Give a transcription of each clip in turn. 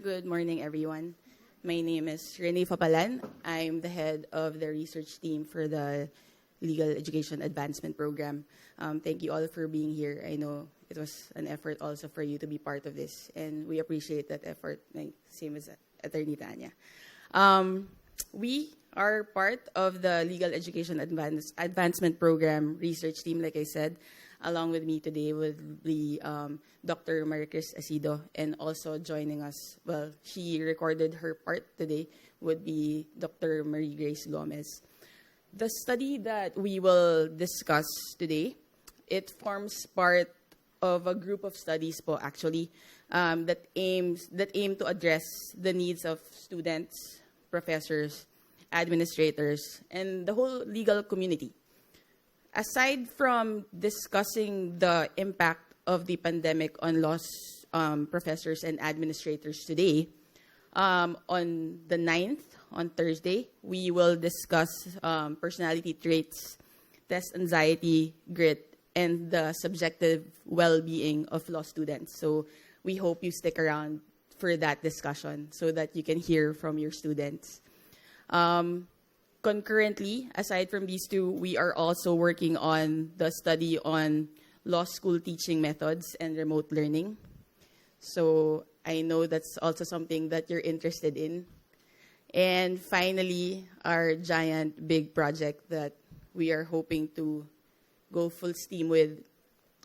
Good morning, everyone. My name is Rene Fapalan. I'm the head of the research team for the Legal Education Advancement Program. Thank you all for being here. I know it was an effort also for you to be part of this, and we appreciate that effort, same as Attorney Tanya. We are part of the Legal Education Advancement Program research team, like I said. Along with me today would be Dr. Maricris Asido, and also joining us, well, she recorded her part today, would be Dr. Marie Grace Gomez. The study that we will discuss today, it forms part of a group of studies actually that aim to address the needs of students, professors, administrators, and the whole legal community. Aside from discussing the impact of the pandemic on law professors and administrators today, on the 9th, on Thursday, we will discuss personality traits, test anxiety, grit, and the subjective well-being of law students. So we hope you stick around for that discussion so that you can hear from your students. Concurrently, aside from these two, we are also working on the study on law school teaching methods and remote learning. So I know that's also something that you're interested in. And finally, our giant big project that we are hoping to go full steam with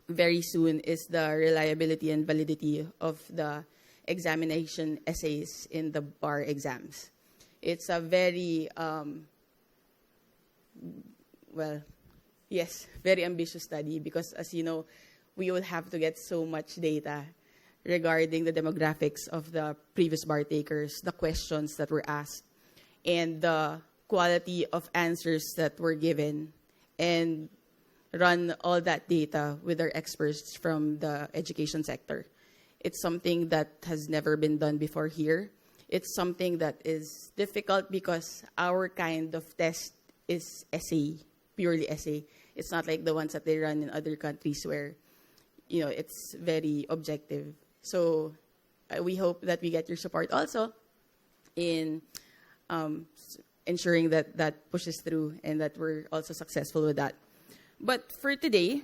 very soon is the reliability and validity of the examination essays in the bar exams. It's a very very ambitious study because, as you know, we will have to get so much data regarding the demographics of the previous bar takers, the questions that were asked, and the quality of answers that were given, and run all that data with our experts from the education sector. It's something that has never been done before here. It's something that is difficult because our kind of test is essay, purely essay. It's not like the ones that they run in other countries where, it's very objective. So we hope that we get your support also in ensuring that that pushes through and that we're also successful with that. But for today,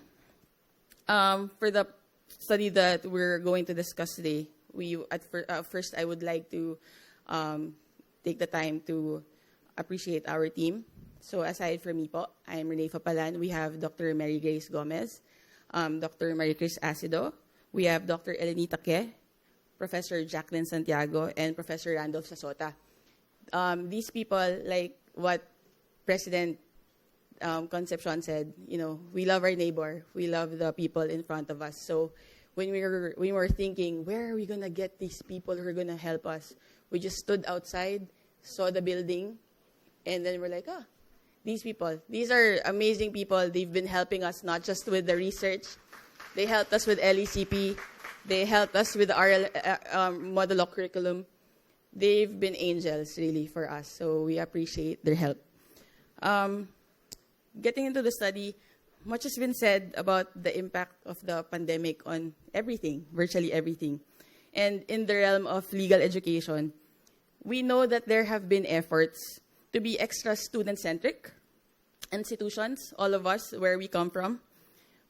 for the study that we're going to discuss today, first I would like to take the time to appreciate our team. So aside from me po, I'm Rene Fapalan. We have Dr. Mary Grace Gomez, Dr. Maricris Asido. We have Dr. Eleni Taque, Professor Jacqueline Santiago, and Professor Randolph Sasota. These people, like what President Concepcion said, we love our neighbor. We love the people in front of us. So when we were thinking, where are we going to get these people who are going to help us? We just stood outside, saw the building, and then we're like, these people, these are amazing people. They've been helping us not just with the research. They helped us with LECP. They helped us with our modulo curriculum. They've been angels, really, for us. So we appreciate their help. Getting into the study, much has been said about the impact of the pandemic on everything, virtually everything. And in the realm of legal education, we know that there have been efforts to be extra student-centric. Institutions, all of us, where we come from,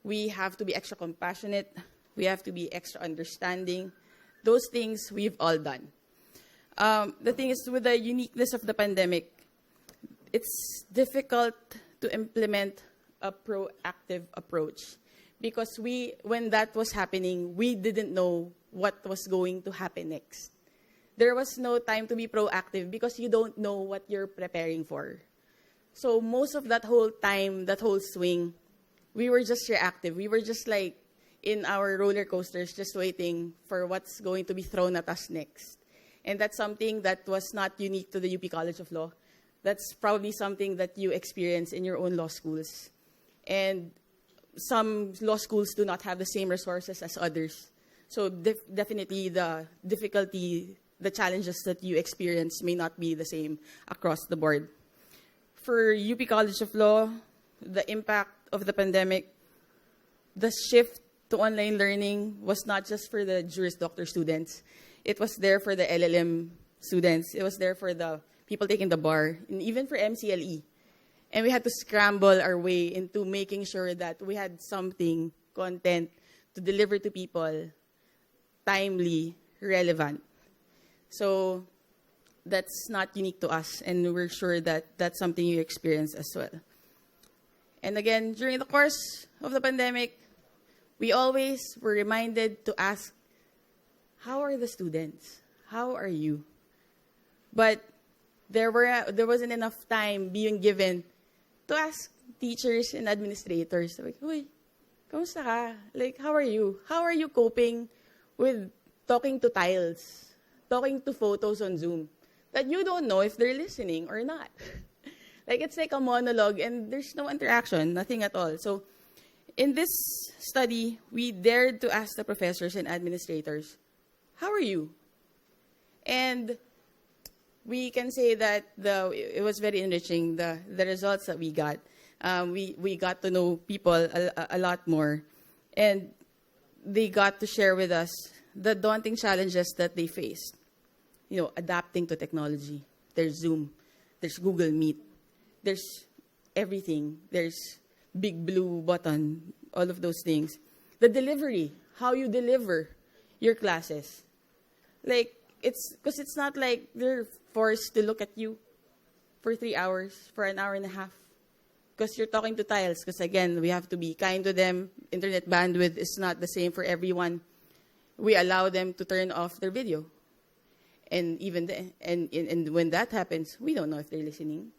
we have to be extra compassionate. We have to be extra understanding. Those things we've all done. The thing is, with the uniqueness of the pandemic, it's difficult to implement a proactive approach because when that was happening, we didn't know what was going to happen next. There was no time to be proactive because you don't know what you're preparing for. So most of that whole time, that whole swing, we were just reactive. We were just like in our roller coasters, just waiting for what's going to be thrown at us next. And that's something that was not unique to the UP College of Law. That's probably something that you experience in your own law schools. And some law schools do not have the same resources as others. So definitely the difficulty, the challenges that you experience may not be the same across the board. For UP College of Law, the impact of the pandemic, the shift to online learning was not just for the Juris Doctor students. It was there for the LLM students. It was there for the people taking the bar, and even for MCLE. And we had to scramble our way into making sure that we had something, content, to deliver to people, timely, relevant. So that's not unique to us, and we're sure that that's something you experience as well. And again, during the course of the pandemic, we always were reminded to ask, how are the students? How are you? But there wasn't enough time being given to ask teachers and administrators, like, "Uy, kamusta ka? Like, how are you? How are you coping with talking to tiles, talking to photos on Zoom that you don't know if they're listening or not?" Like, it's like a monologue and there's no interaction, nothing at all. So in this study, we dared to ask the professors and administrators, how are you? And we can say that it was very enriching, the results that we got. We got to know people a lot more. And they got to share with us the daunting challenges that they faced. You know, adapting to technology. There's Zoom. There's Google Meet. There's everything. There's Big Blue button. All of those things. The delivery. How you deliver your classes. Like, because it's not like they're forced to look at you for 3 hours, for an hour and a half. Because you're talking to tiles. Because again, we have to be kind to them. Internet bandwidth is not the same for everyone. We allow them to turn off their video. And even and when that happens, we don't know if they're listening.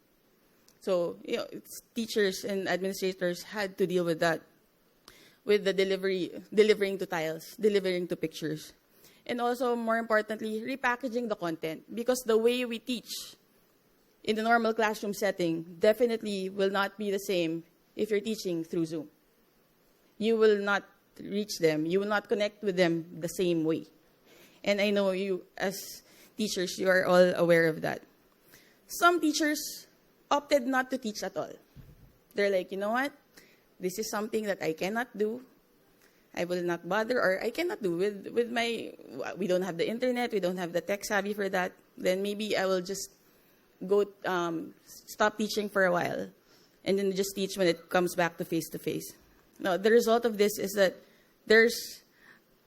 So, you know, teachers and administrators had to deal with that, with the delivering to tiles, delivering to pictures. And also, more importantly, repackaging the content. Because the way we teach in the normal classroom setting definitely will not be the same if you're teaching through Zoom. You will not reach them. You will not connect with them the same way. And I know you, as teachers, you are all aware of that. Some teachers opted not to teach at all. They're like, you know what? This is something that I cannot do. I will not bother, or I cannot do with my, we don't have the internet, we don't have the tech savvy for that. Then maybe I will just go, stop teaching for a while, and then just teach when it comes back to face-to-face. Now, the result of this is that there's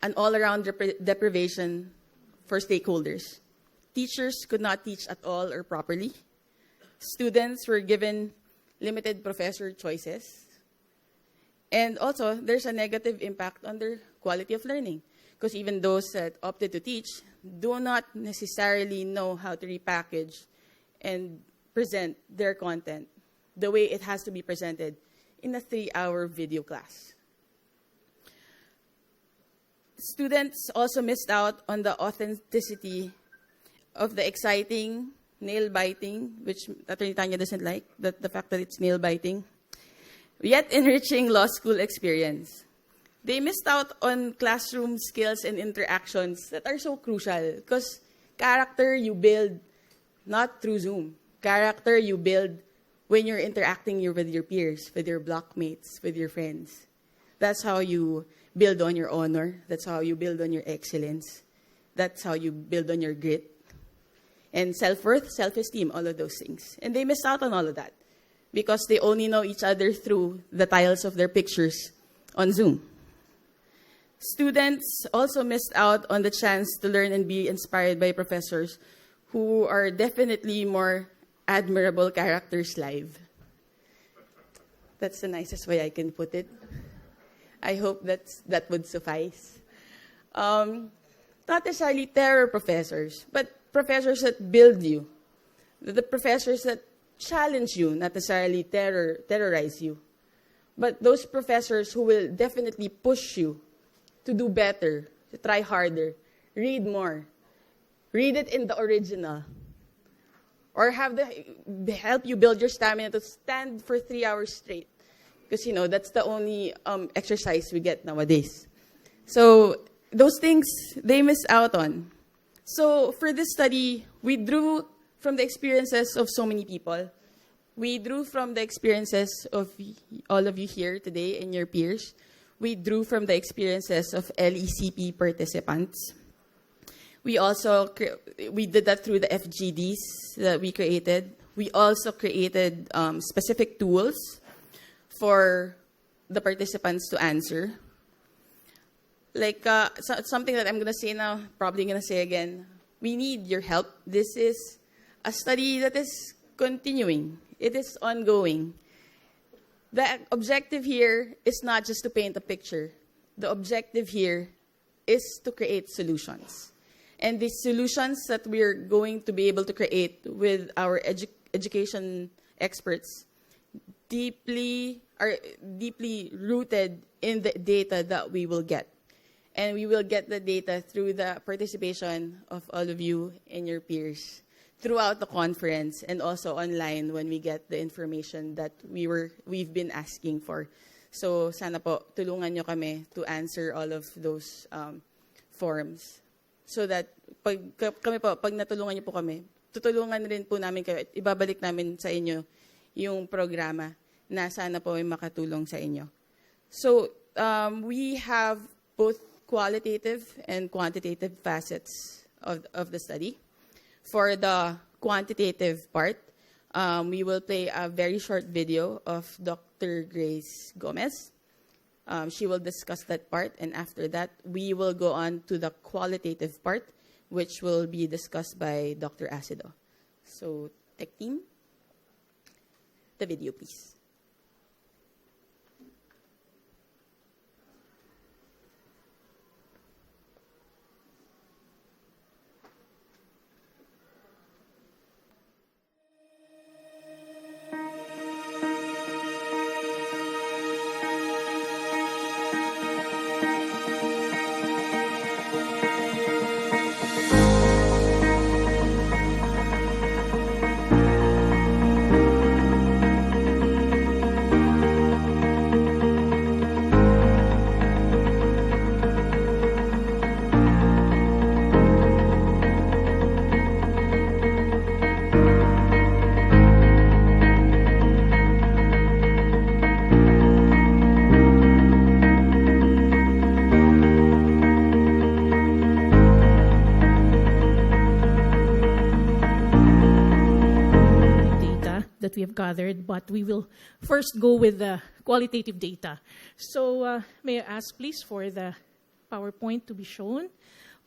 an all-around deprivation for stakeholders. Teachers could not teach at all or properly. Students were given limited professor choices. And also, there's a negative impact on their quality of learning. Because even those that opted to teach do not necessarily know how to repackage and present their content the way it has to be presented in a 3-hour video class. Students also missed out on the authenticity of the exciting nail-biting, which Attorney Tanya doesn't like, the fact that it's nail-biting, yet enriching law school experience. They missed out on classroom skills and interactions that are so crucial, because character you build not through Zoom. Character you build when you're interacting with your peers, with your blockmates, with your friends. That's how you build on your honor. That's how you build on your excellence. That's how you build on your grit. And self-worth, self-esteem, all of those things. And they miss out on all of that because they only know each other through the tiles of their pictures on Zoom. Students also missed out on the chance to learn and be inspired by professors who are definitely more admirable characters live. That's the nicest way I can put it. I hope that would suffice. Not necessarily terror professors, but professors that build you. The professors that challenge you, not necessarily terrorize you. But those professors who will definitely push you to do better, to try harder, read more. Read it in the original. Or help you build your stamina to stand for 3 hours straight. Because, you know, that's the only exercise we get nowadays. So those things they miss out on. So for this study, we drew from the experiences of so many people. We drew from the experiences of all of you here today and your peers. We drew from the experiences of LECP participants. We did that through the FGDs that we created. We also created specific tools for the participants to answer. Like something that I'm going to say now, probably going to say again, we need your help. This is a study that is continuing. It is ongoing. The objective here is not just to paint a picture. The objective here is to create solutions. And the solutions that we're going to be able to create with our education experts are deeply rooted in the data that we will get. And we will get the data through the participation of all of you and your peers throughout the conference and also online when we get the information that we've been asking for. So sana po tulungan nyo kami to answer all of those forms. So that pag natulungan niyo po kami, tutulungan rin po namin kayo at ibabalik namin sa inyo yung programa na sana po ay makatulong sa inyo. So we have both qualitative and quantitative facets of the study. For the quantitative part, we will play a very short video of Dr. Grace Gomez. She will discuss that part, and after that, we will go on to the qualitative part, which will be discussed by Dr. Acido. So, tech team, the video, please. that we have gathered, but we will first go with the qualitative data. So may I ask, please, for the PowerPoint to be shown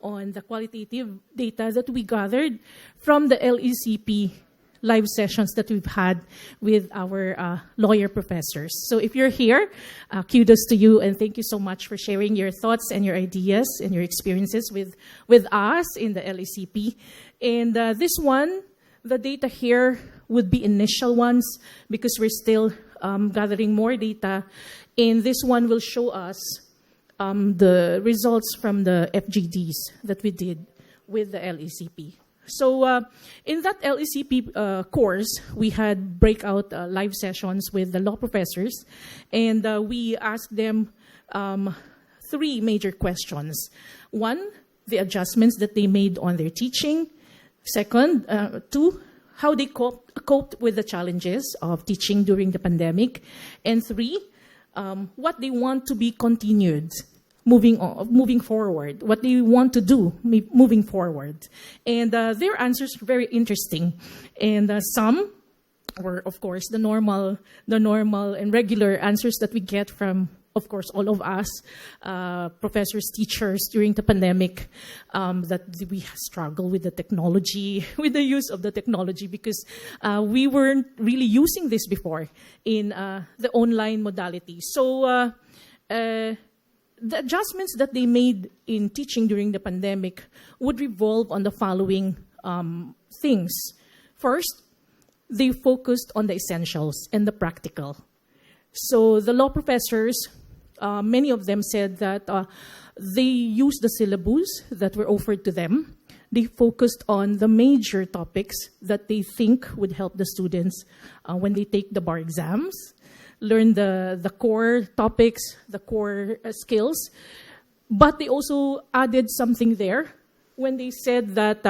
on the qualitative data that we gathered from the LECP live sessions that we've had with our lawyer professors. So if you're here, kudos to you, and thank you so much for sharing your thoughts and your ideas and your experiences with us in the LECP. And this one, the data here would be initial ones because we're still gathering more data. And this one will show us the results from the FGDs that we did with the LECP. So in that LECP course, we had breakout live sessions with the law professors, and we asked them 3 major questions. 1, the adjustments that they made on their teaching. Second, 2, how they coped with the challenges of teaching during the pandemic. And 3, what they want to be continued moving forward, what they want to do moving forward. And their answers were very interesting. And some were, of course, the normal and regular answers that we get from, of course, all of us, professors, teachers during the pandemic, that we struggle with the technology, with the use of the technology, because we weren't really using this before in the online modality. So the adjustments that they made in teaching during the pandemic would revolve on the following things. First, they focused on the essentials and the practical. So the law professors, many of them said that they used the syllabus that were offered to them. They focused on the major topics that they think would help the students when they take the bar exams, learn the core topics, the core skills. But they also added something there when they said that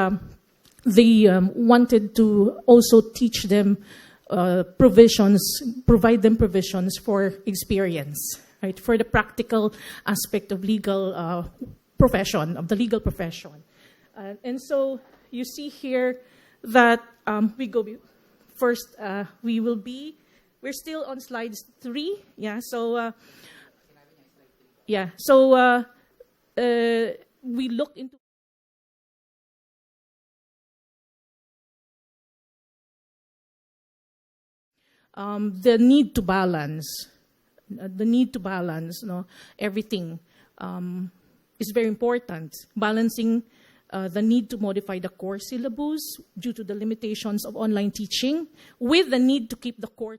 they wanted to also teach them provide them provisions for experience, right? For the practical aspect of legal profession, of the legal profession. And so you see here that first, we're still on slides 3. Yeah, so, we look into the need to balance. The need to balance, everything is very important. Balancing the need to modify the core syllabus due to the limitations of online teaching with the need to keep the core.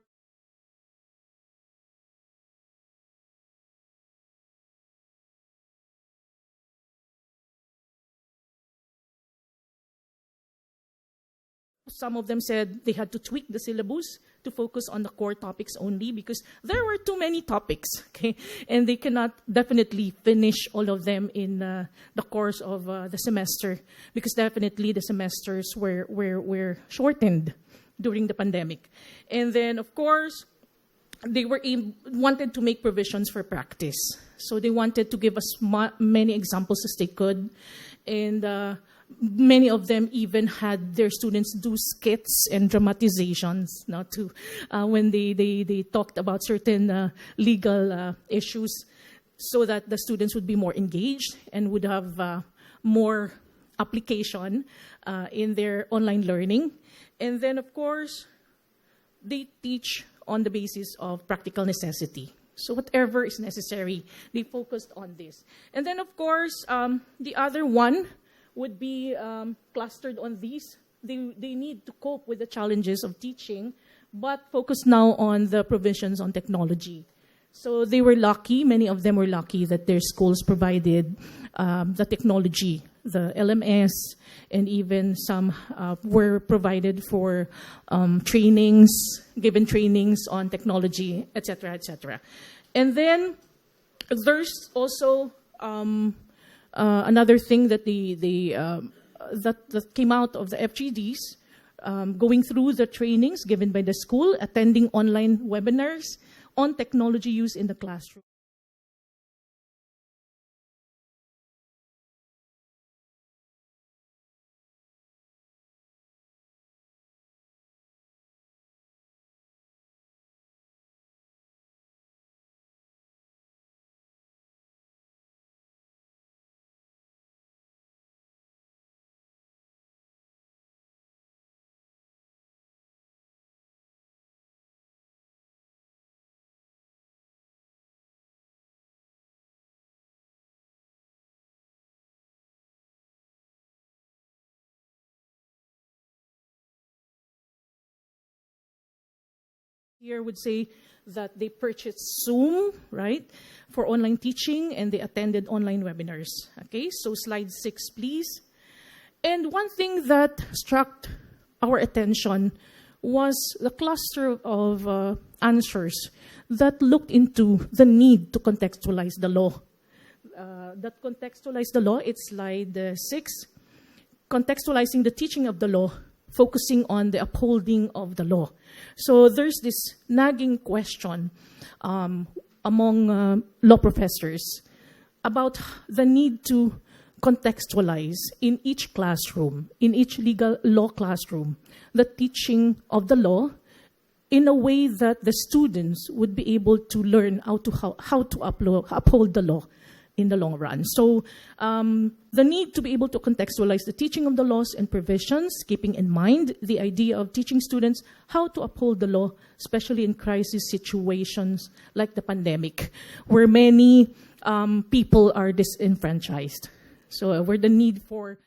Some of them said they had to tweak the syllabus to focus on the core topics only because there were too many topics, okay? And they cannot definitely finish all of them in the course of the semester because definitely the semesters were shortened during the pandemic. And then, of course, they wanted to make provisions for practice. So they wanted to give us many examples as they could. And many of them even had their students do skits and dramatizations when they talked about certain legal issues so that the students would be more engaged and would have more application in their online learning. And then, of course, they teach on the basis of practical necessity. So whatever is necessary, they focused on this. And then, of course, the other one would be clustered on these. They need to cope with the challenges of teaching, but focus now on the provisions on technology. So they were lucky, many of them were lucky that their schools provided the technology, the LMS, and even some were provided for given trainings on technology, etc., etc. And then there's also another thing that that came out of the FGDs, going through the trainings given by the school, attending online webinars on technology use in the classroom. Here would say that they purchased Zoom, right, for online teaching, and they attended online webinars. Okay, so slide 6, please. And one thing that struck our attention was the cluster of answers that looked into the need to contextualize the law. That contextualize the law, it's slide 6. Contextualizing the teaching of the law, focusing on the upholding of the law. So there's this nagging question among law professors about the need to contextualize in each classroom, in each legal law classroom, the teaching of the law in a way that the students would be able to learn how to uphold the law in the long run. So the need to be able to contextualize the teaching of the laws and provisions, keeping in mind the idea of teaching students how to uphold the law, especially in crisis situations like the pandemic, where many people are disenfranchised. So where the need for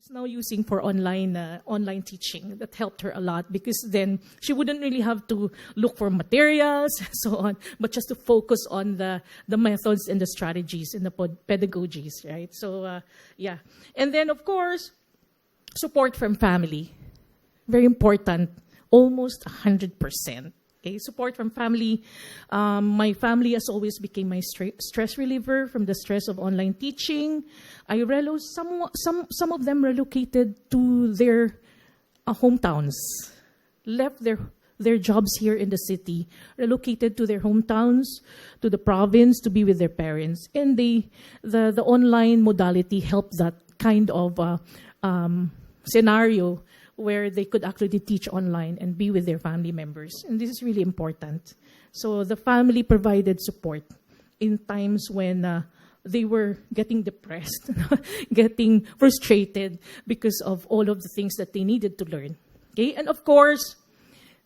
now using for online teaching. That helped her a lot because then she wouldn't really have to look for materials and so on, but just to focus on the methods and the strategies and the pedagogies, right? So yeah. And then of course, support from family. Very important, almost 100%. Okay, support from family. My family has always became my stress reliever from the stress of online teaching. I realized some of them relocated to their hometowns, left their jobs here in the city, relocated to their hometowns, to the province to be with their parents. And the online modality helped that kind of scenario where they could actually teach online and be with their family members. And this is really important. So the family provided support in times when they were getting depressed, getting frustrated because of all of the things that they needed to learn. Okay, and of course,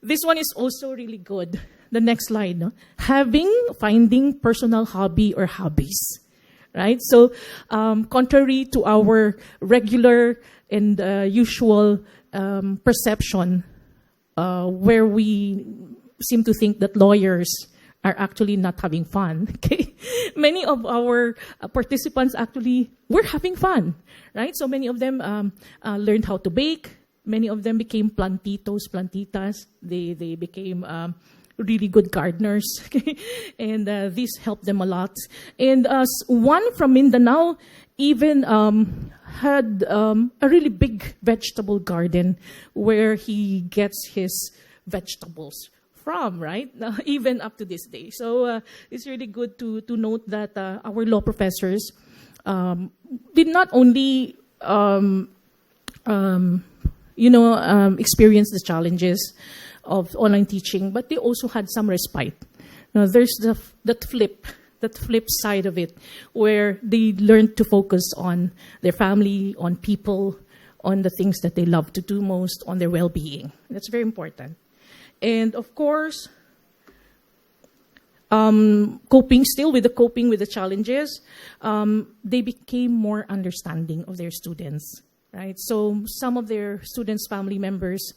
this one is also really good. The next slide, no? Finding personal hobby or hobbies, right? So contrary to our regular and usual perception where we seem to think that lawyers are actually not having fun. Okay, many of our participants actually were having fun, right? So many of them learned how to bake. Many of them became plantitas. They became really good gardeners, okay? And this helped them a lot. And one from Mindanao even had a really big vegetable garden where he gets his vegetables from, right? Even up to this day. So it's really good to note that our law professors did not only experience the challenges of online teaching, but they also had some respite. Now, there's that flip side of it, where they learned to focus on their family, on people, on the things that they love to do most, on their well-being. That's very important. And of course, coping with the challenges, they became more understanding of their students, right? So some of their students' family members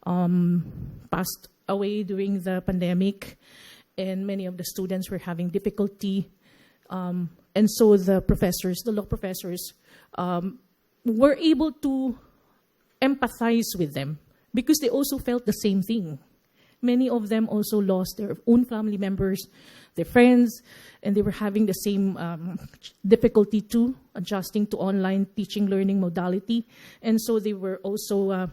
passed away during the pandemic, and many of the students were having difficulty. And so the law professors, were able to empathize with them because they also felt the same thing. Many of them also lost their own family members, their friends, and they were having the same difficulty too, adjusting to online teaching learning modality. And so they were also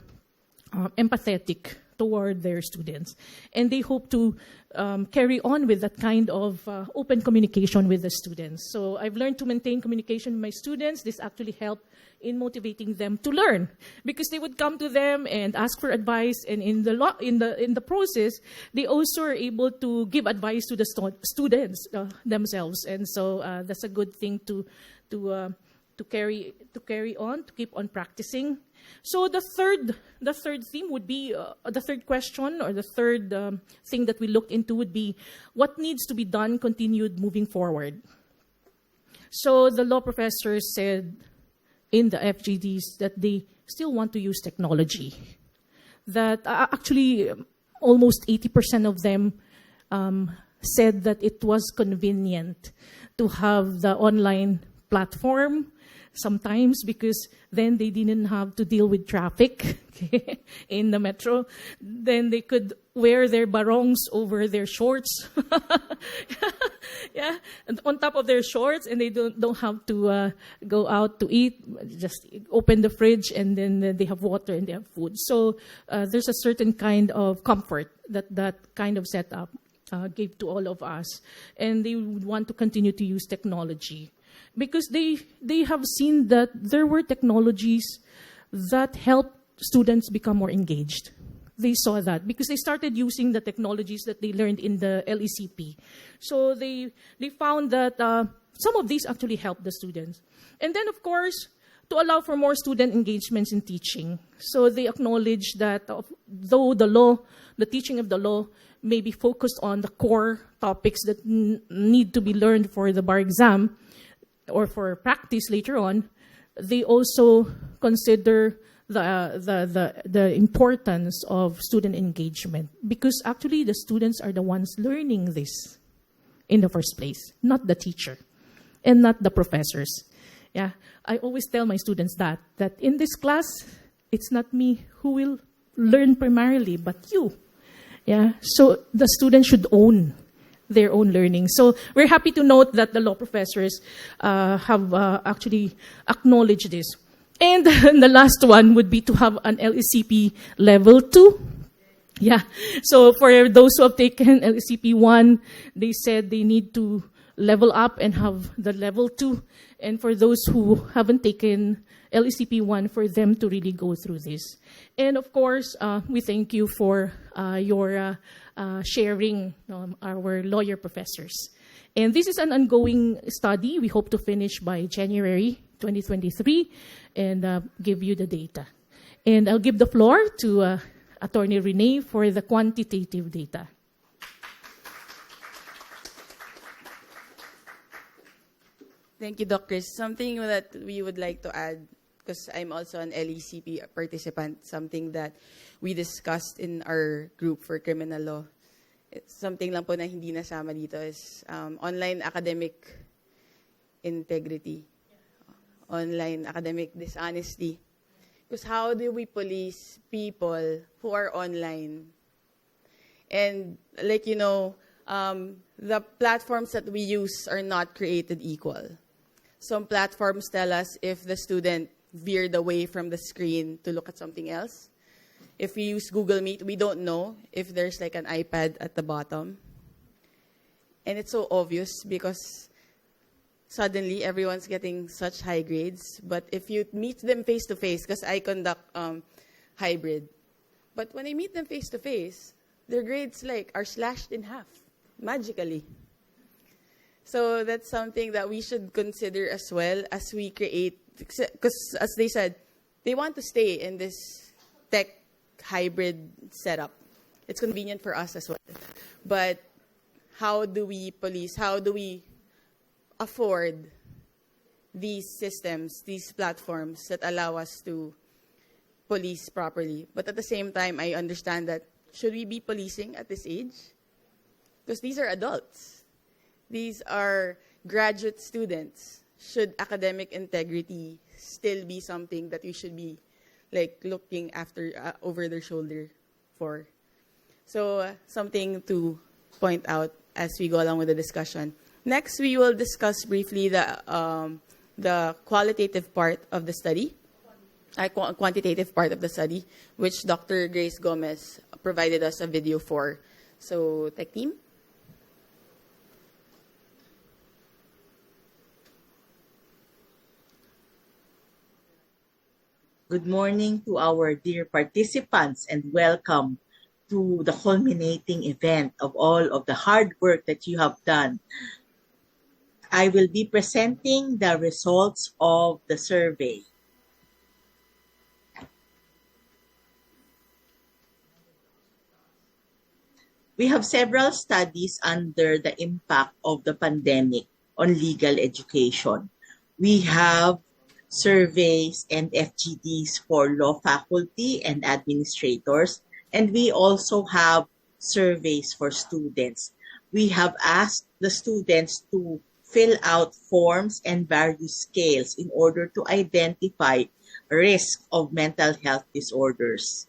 empathetic toward their students. And they hope to carry on with that kind of open communication with the students. So I've learned to maintain communication with my students. This actually helped in motivating them to learn, because they would come to them and ask for advice, and in the process, they also are able to give advice to the students themselves. And so that's a good thing to carry on, to keep on practicing. So the third theme would be, the third question, or the third thing that we looked into would be, what needs to be done continued moving forward? So the law professors said in the FGDs that they still want to use technology. That actually almost 80% of them said that it was convenient to have the online platform sometimes, because then they didn't have to deal with traffic in the metro. Then they could wear their barongs over their shorts, yeah, and on top of their shorts, and they don't have to go out to eat. Just open the fridge, and then they have water and they have food. So there's a certain kind of comfort that kind of setup gave to all of us, and they would want to continue to use technology, because they have seen that there were technologies that helped students become more engaged. They saw that because they started using the technologies that they learned in the LECP. So they found that some of these actually helped the students. And then, of course, to allow for more student engagements in teaching. So they acknowledge that though the teaching of the law may be focused on the core topics that need to be learned for the bar exam, or for practice later on, they also consider the importance of student engagement, because actually the students are the ones learning this in the first place, not the teacher and not the professors. Yeah, I always tell my students that in this class, it's not me who will learn primarily, but you. Yeah, so the students should own their own learning. So we're happy to note that the law professors have actually acknowledged this. And the last one would be to have an LECP level 2. Yeah, so for those who have taken LECP 1, they said they need to level up and have the level 2. And for those who haven't taken LECP 1, for them to really go through this. And of course, we thank you for your sharing, our lawyer professors. And this is an ongoing study. We hope to finish by January 2023 and give you the data. And I'll give the floor to Attorney Renee for the quantitative data. Thank you, Doc Chris. Something that we would like to add, because I'm also an LECP participant, something that we discussed in our group for criminal law. It's something lang po na hindi nasama dito is online academic integrity, online academic dishonesty. Because how do we police people who are online? And like, the platforms that we use are not created equal. Some platforms tell us if the student veered away from the screen to look at something else. If we use Google Meet, we don't know if there's like an iPad at the bottom. And it's so obvious because suddenly everyone's getting such high grades. But if you meet them face-to-face, because I conduct hybrid, but when I meet them face-to-face, their grades are slashed in half, magically. So that's something that we should consider as well as we create, because as they said, they want to stay in this tech hybrid setup. It's convenient for us as well. But how do we police, how do we afford these systems, these platforms that allow us to police properly? But at the same time, I understand that should we be policing at this age? Because these are adults. These are graduate students. Should academic integrity still be something that we should be looking after over their shoulder for? So something to point out as we go along with the discussion. Next, we will discuss briefly the qualitative part of the study, quantitative part of the study, which Dr. Grace Gomez provided us a video for. So, tech team. Good morning to our dear participants and welcome to the culminating event of all of the hard work that you have done. I will be presenting the results of the survey. We have several studies under the impact of the pandemic on legal education. We have surveys and FGDs for law faculty and administrators, and we also have surveys for students. We have asked the students to fill out forms and various scales in order to identify risk of mental health disorders.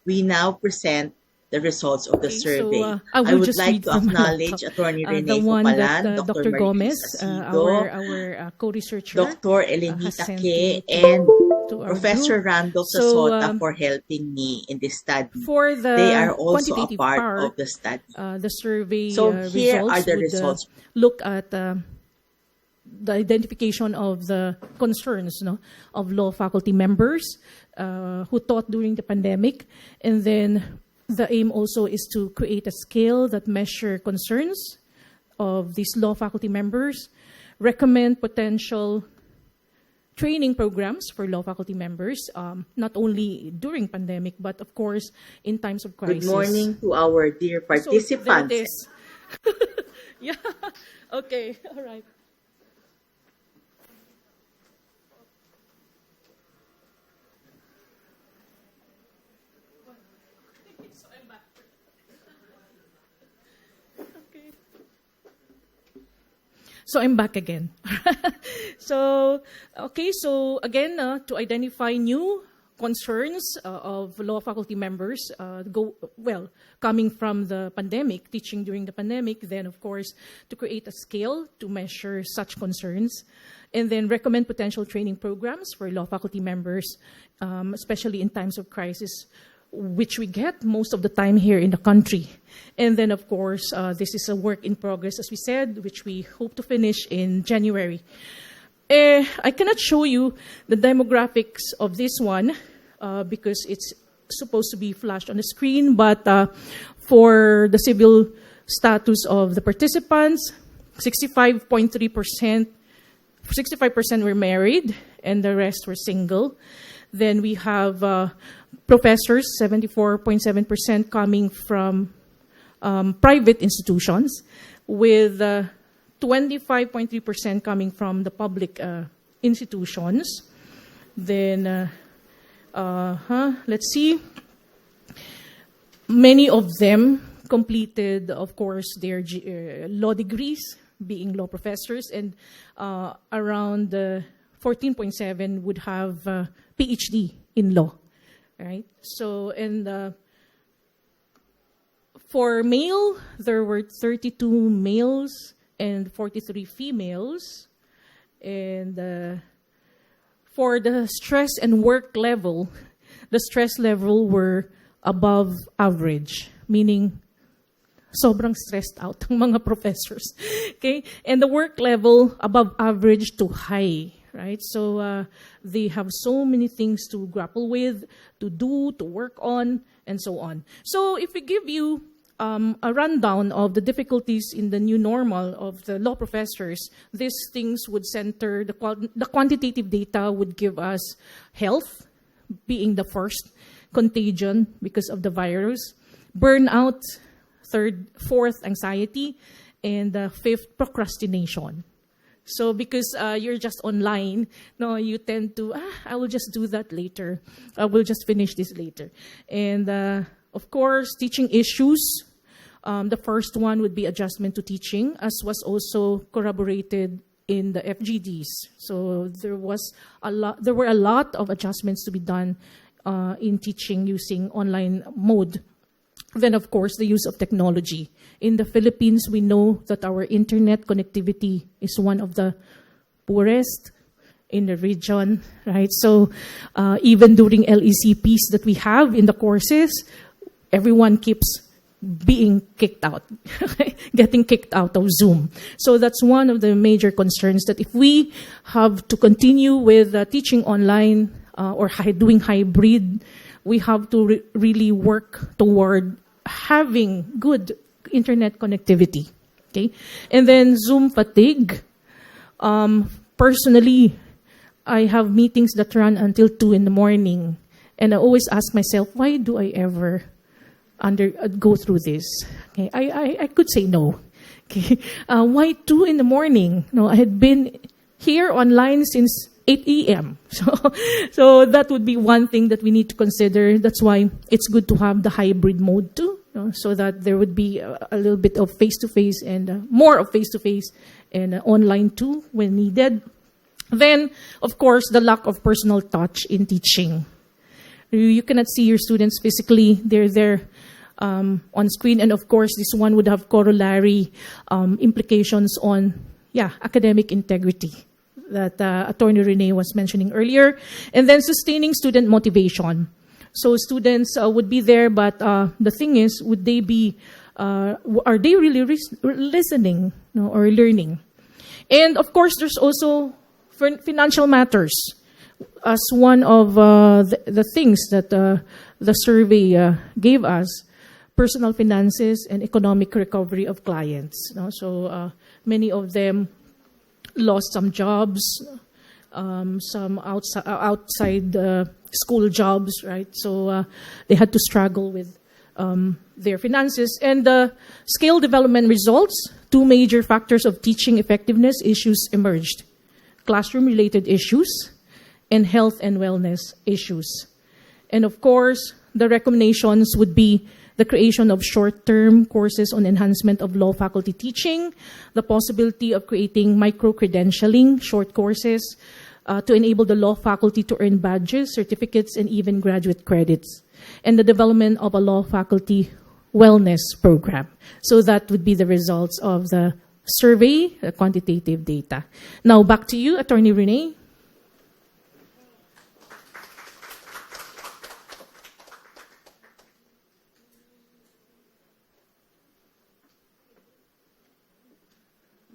We now present the results of the survey. So, I would like to acknowledge Attorney Renee Fopalan, Dr. Dr. Gomez, Asido, our co-researcher, Dr. Elenita Ke, and Professor group. Randall Sasota for helping me in this study. For the They are also a quantitative part of the study. The survey So here results are the would, results. Look at the identification of the concerns of law faculty members who taught during the pandemic, and then the aim also is to create a scale that measure concerns of these law faculty members, recommend potential training programs for law faculty members, not only during pandemic, but of course in times of crisis. Good morning to our dear participants. So there it is. Yeah, okay, all right. So I'm back again. So, okay, so again, to identify new concerns of law faculty members, coming from the pandemic, teaching during the pandemic, then of course, to create a scale to measure such concerns, and then recommend potential training programs for law faculty members, especially in times of crisis, which we get most of the time here in the country. And then, of course, this is a work in progress, as we said, which we hope to finish in January. I cannot show you the demographics of this one because it's supposed to be flashed on the screen, but for the civil status of the participants, 65% were married, and the rest were single. Then we have professors, 74.7% coming from private institutions, with 25.3% coming from the public institutions. Then, let's see. Many of them completed, of course, their law degrees, being law professors, and around 14.7 would have PhD in law, right? So, and for male, there were 32 males and 43 females. And for the stress and work level, the stress level were above average, meaning sobrang stressed out ang mga professors. Okay? And the work level above average to high, right? So they have so many things to grapple with, to do, to work on, and so on. So if we give you a rundown of the difficulties in the new normal of the law professors, these things would center, the quantitative data would give us health, being the first, contagion because of the virus, burnout, fourth, anxiety, and fifth, procrastination. So because you're just online, no, you tend to, I will just do that later. I will just finish this later. And of course, teaching issues. The first one would be adjustment to teaching, as was also corroborated in the FGDs. So there were a lot of adjustments to be done in teaching using online mode. Then, of course, the use of technology. In the Philippines, we know that our internet connectivity is one of the poorest in the region, right? So even during LECPs that we have in the courses, everyone keeps being kicked out, getting kicked out of Zoom. So that's one of the major concerns, that if we have to continue with teaching online or doing hybrid, we have to really work toward having good internet connectivity. Okay, and then Zoom fatigue. Personally, I have meetings that run until 2 in the morning, and I always ask myself, why do I ever go through this? Okay, I could say no. Okay, why 2 in the morning? No, I had been here online since 8 a.m. So that would be one thing that we need to consider. That's why it's good to have the hybrid mode too, so that there would be a little bit of face-to-face and more of face-to-face and online too when needed. Then, of course, the lack of personal touch in teaching. You cannot see your students physically. They're there on screen. And of course, this one would have corollary implications on academic integrity that Attorney Rene was mentioning earlier. And then sustaining student motivation. So students would be there, but the thing is, would they be, are they really listening or learning? And of course, there's also financial matters as one of the things that the survey gave us: personal finances and economic recovery of clients. So many of them lost some jobs, some outside school jobs, right? So they had to struggle with their finances. And scale development results, 2 major factors of teaching effectiveness issues emerged: classroom-related issues and health and wellness issues. And of course, the recommendations would be the creation of short-term courses on enhancement of law faculty teaching, the possibility of creating micro-credentialing short courses to enable the law faculty to earn badges, certificates, and even graduate credits, and the development of a law faculty wellness program. So that would be the results of the survey, the quantitative data. Now back to you, Attorney Renee.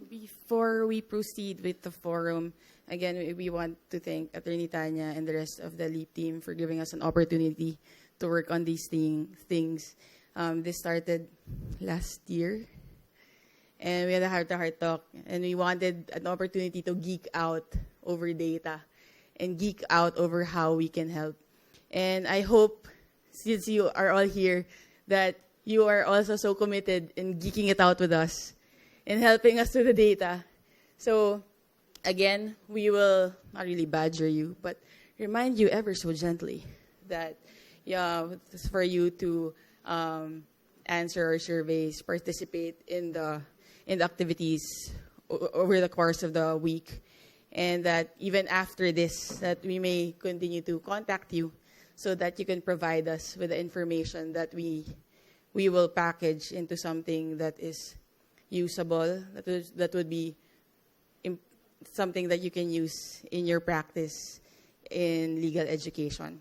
Before we proceed with the forum, again, we want to thank Attorney Tanya and the rest of the LEAP team for giving us an opportunity to work on these things. This started last year, and we had a heart-to-heart talk, and we wanted an opportunity to geek out over data and geek out over how we can help. And I hope, since you are all here, that you are also so committed in geeking it out with us and helping us with the data. So, again, we will not really badger you, but remind you ever so gently that it's for you to answer our surveys, participate in the activities over the course of the week, and that even after this, that we may continue to contact you so that you can provide us with the information that we will package into something that is usable, that would be something that you can use in your practice in legal education.